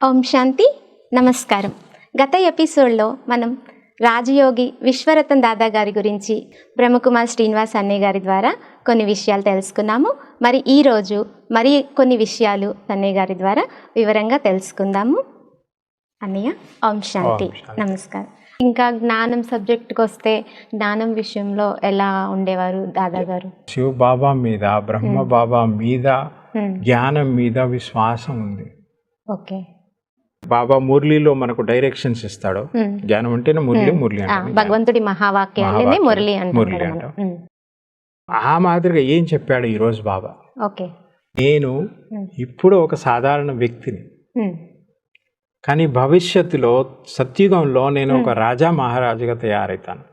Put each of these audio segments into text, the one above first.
ఓం శాంతి. నమస్కారం. గత ఎపిసోడ్లో మనం రాజయోగి విశ్వరతన్ దాదా గారి గురించి బ్రహ్మకుమార్ శ్రీనివాస్ అన్నయ్య గారి ద్వారా కొన్ని విషయాలు తెలుసుకున్నాము. మరి ఈరోజు మరి కొన్ని విషయాలు అన్నయ్య గారి ద్వారా వివరంగా తెలుసుకుందాము. అన్నయ్య ఓం శాంతి. నమస్కారం. ఇంకా జ్ఞానం సబ్జెక్ట్కి వస్తే జ్ఞానం విషయంలో ఎలా ఉండేవారు దాదా గారు? శివ బాబా మీద, బ్రహ్మ బాబా మీద, జ్ఞానం మీద విశ్వాసం ఉంది. ఓకే. బాబా మురళిలో మనకు డైరెక్షన్స్ ఇస్తాడు. జ్ఞానం అంటేనే మురళి అంటే భగవంతుడి మహావాక్యాలనే మురళి అంటాం. ఆ మాదిరిగా ఏం చెప్పాడు ఈరోజు బాబా? ఓకే. నేను ఇప్పుడు ఒక సాధారణ వ్యక్తిని, కానీ భవిష్యత్తులో సత్యుగంలో నేను ఒక రాజా మహారాజుగా తయారవుతాను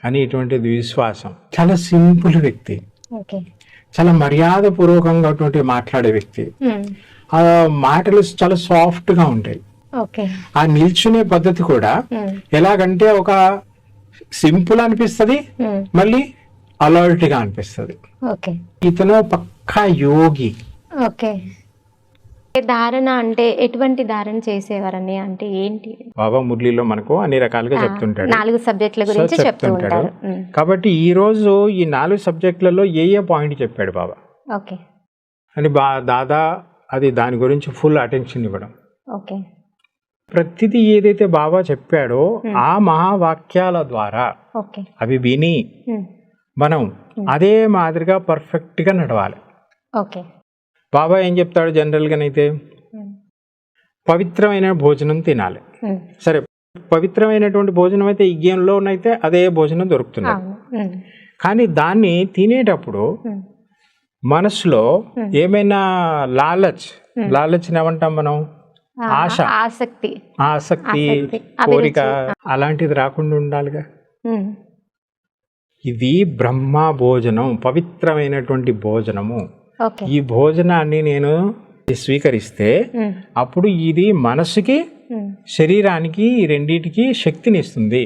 అని ఇటువంటిది విశ్వాసం. చాలా సింపుల్ వ్యక్తి, చాలా మర్యాద పూర్వకంగా మాట్లాడే వ్యక్తి. ఆ మాటలు చాలా సాఫ్ట్ గా ఉంటాయి. ఆ నిల్చునే పద్ధతి కూడా ఎలాగంటే ఒక సింపుల్ అనిపిస్తుంది, మళ్ళీ అలర్ట్ గా అనిపిస్తుంది. ఇతను పక్కా యోగి. ధారణ అంటే ఎటువంటి ధారణ చేసేవారని అంటే ఏంటి? బాబా మురళిలో మనకు అన్ని రకాలుగా చెప్తుంటాడు, 4 సబ్జెక్టుల గురించి చెప్తుంటాడు. కాబట్టి ఈ రోజు ఈ 4 సబ్జెక్టులలో ఏ పాయింట్ చెప్పాడు బాబా అని దాదా అది దాని గురించి ఫుల్ అటెన్షన్ ఇవ్వడం. ప్రతిదీ ఏదైతే బాబా చెప్పాడో ఆ మహావాక్యాల ద్వారా అవి విని మనం అదే మాదిరిగా పర్ఫెక్ట్ గా నడవాలి. బాబా ఏం చెప్తాడు జనరల్గానైతే? పవిత్రమైన భోజనం తినాలి. సరే, పవిత్రమైనటువంటి భోజనం అయితే యజ్ఞంలోనైతే అదే భోజనం దొరుకుతున్నది. కానీ దాన్ని తినేటప్పుడు మనసులో ఏమైనా లాలచ్ ఏమంటాం మనం? ఆసక్తి, కోరిక అలాంటిది రాకుండా ఉండాలిగా. ఇది బ్రహ్మ భోజనం, పవిత్రమైనటువంటి భోజనము. ఈ భోజనాన్ని నేను స్వీకరిస్తే అప్పుడు ఇది మనసుకి, శరీరానికి, రెండిటికి శక్తిని ఇస్తుంది.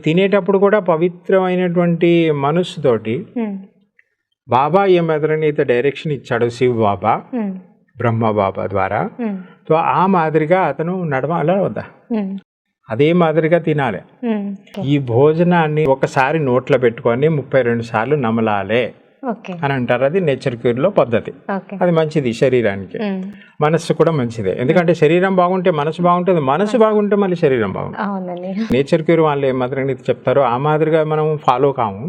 తినేటప్పుడు కూడా పవిత్రమైనటువంటి మనస్సుతోటి బాబా ఏ మాదిరినైతే డైరెక్షన్ ఇచ్చాడు శివ బాబా బ్రహ్మ బాబా ద్వారా, సో ఆ మాదిరిగా అతను నడవాలా వద్దా? అదే మాదిరిగా తినాలి. ఈ భోజనాన్ని ఒకసారి నోట్లో పెట్టుకొని 32 సార్లు నమలాలే అని అంటారు. అది నేచర్ క్యూర్ లో పద్ధతి. అది మంచిది శరీరానికి, మనస్సు కూడా మంచిదే. ఎందుకంటే శరీరం బాగుంటే మనసు బాగుంటుంది, మనసు బాగుంటే మళ్ళీ శరీరం బాగుంటుంది. నేచర్ క్యూర్ వాళ్ళు ఏ మాదిరిగా చెప్తారో ఆ మాదిరిగా మనం ఫాలో కాము.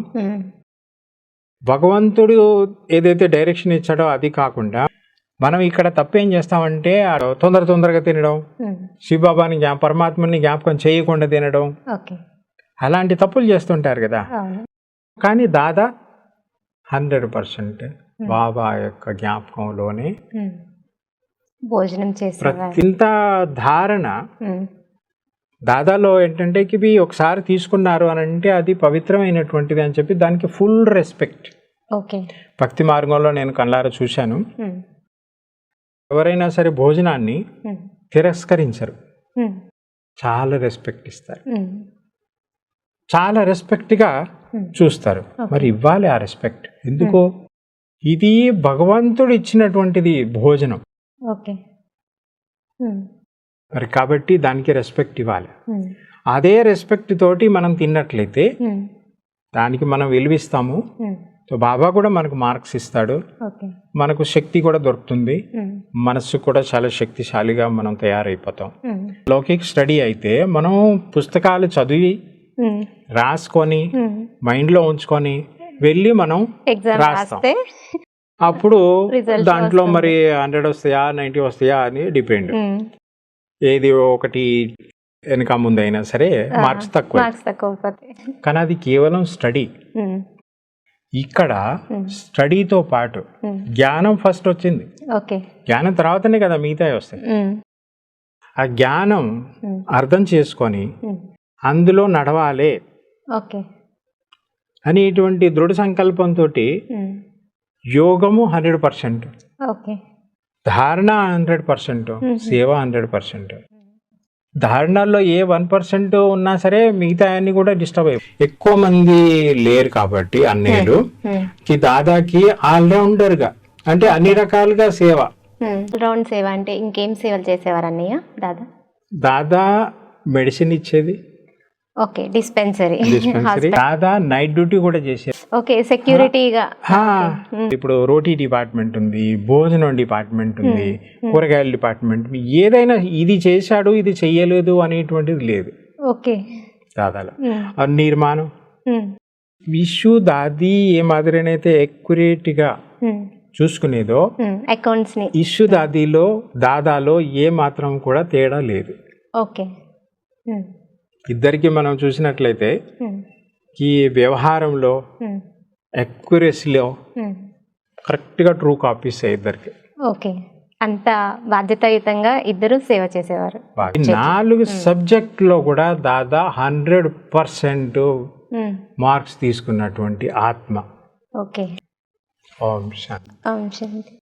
భగవంతుడు ఏదైతే డైరెక్షన్ ఇచ్చాడో అది కాకుండా మనం ఇక్కడ తప్పేం చేస్తామంటే తొందరగా తినడం, శివబాబాని పరమాత్మని జ్ఞాపకం చేయకుండా తినడం, అలాంటి తప్పులు చేస్తుంటారు కదా. కానీ దాదా 100% బాబా యొక్క జ్ఞాపకంలోనే భోజనం చేస్తారు. ఇంత ధారణ దాదాలో ఏంటంటే ఇవి ఒకసారి తీసుకున్నారు అని అంటే అది పవిత్రమైనటువంటిది అని చెప్పి దానికి ఫుల్ రెస్పెక్ట్. భక్తి మార్గంలో నేను కళ్ళారా చూశాను, ఎవరైనా సరే భోజనాన్ని తిరస్కరించరు, చాలా రెస్పెక్ట్ ఇస్తారు, చాలా రెస్పెక్ట్గా చూస్తారు. మరి ఇవ్వాలి ఆ రెస్పెక్ట్. ఎందుకో ఇది భగవంతుడు ఇచ్చినటువంటిది భోజనం మరి, కాబట్టి దానికి రెస్పెక్ట్ ఇవ్వాలి. అదే రెస్పెక్ట్ తోటి మనం తిన్నట్లయితే దానికి మనం విలువిస్తాము. సో బాబా కూడా మనకు మార్క్స్ ఇస్తాడు, మనకు శక్తి కూడా దొరుకుతుంది, మనస్సు కూడా చాలా శక్తిశాలిగా మనం తయారైపోతాం. లౌకిక స్టడీ అయితే మనం పుస్తకాలు చదివి రాసుకొని మైండ్లో ఉంచుకొని వెళ్ళి మనం రాస్తాం. అప్పుడు దాంట్లో మరి 100 వస్తాయా 90 వస్తాయా అని డిపెండ్. ఏది ఒకటి వెనక ముందు అయినా సరే మార్క్స్ తక్కువ. కానీ అది కేవలం స్టడీ. ఇక్కడ స్టడీతో పాటు జ్ఞానం ఫస్ట్ వచ్చింది, జ్ఞానం తర్వాతనే కదా మిగతా వస్తాయి. ఆ జ్ఞానం అర్థం చేసుకొని అందులో నడవాలే అని ఇటువంటి దృఢ సంకల్పంతో యోగము 100%, ధారణ 100%, సేవ 100%. ధారణలో ఏ 1% ఉన్నా సరే మిగతా అన్ని కూడా డిస్టర్బ్ అయ్యాయి. ఎక్కువ మంది లేరు కాబట్టి అన్నేలు దాదాకి ఆల్రౌండర్ గా అంటే అన్ని రకాలుగా సేవ రౌండ్ సేవ అంటే ఇంకేం సేవలు చేసేవారు అన్నయ్య దాదా? దాదా మెడిసిన్ ఇచ్చేది, ఓకే, డిస్పెన్సరీ. దాదా నైట్ డ్యూటీ కూడా చేసేది. ఓకే, సెక్యూరిటీగా. ఇప్పుడు రోటీ డిపార్ట్మెంట్ ఉంది, భోజనం డిపార్ట్మెంట్ ఉంది, కూరగాయల డిపార్ట్మెంట్, ఏదైనా ఇది చేశాడు ఇది చెయ్యలేదు అనేటువంటిది లేదు ఓకే దాదాలో. నిర్మాణం విషు దాది ఏ మాదిరినైతే accurate గా చూసుకునేదో అకౌంట్స్ ని ఇష్యూ దాదాలో ఏ మాత్రం కూడా తేడా లేదు. ఓకే. ఇద్దరికి మనం చూసినట్లయితే ఈ వ్యవహారంలో అక్యురసీలో కరెక్ట్గా ట్రూ కాపీస్ ఇద్దరికి. ఓకే, అంత బాధ్యతాయుతంగా ఇద్దరు సేవ చేసేవారు. 4 సబ్జెక్ట్లో కూడా దాదా 100% మార్క్స్ తీసుకున్నటువంటి ఆత్మ. ఓకే. ఓం శాంతి. ఓం శాంతి.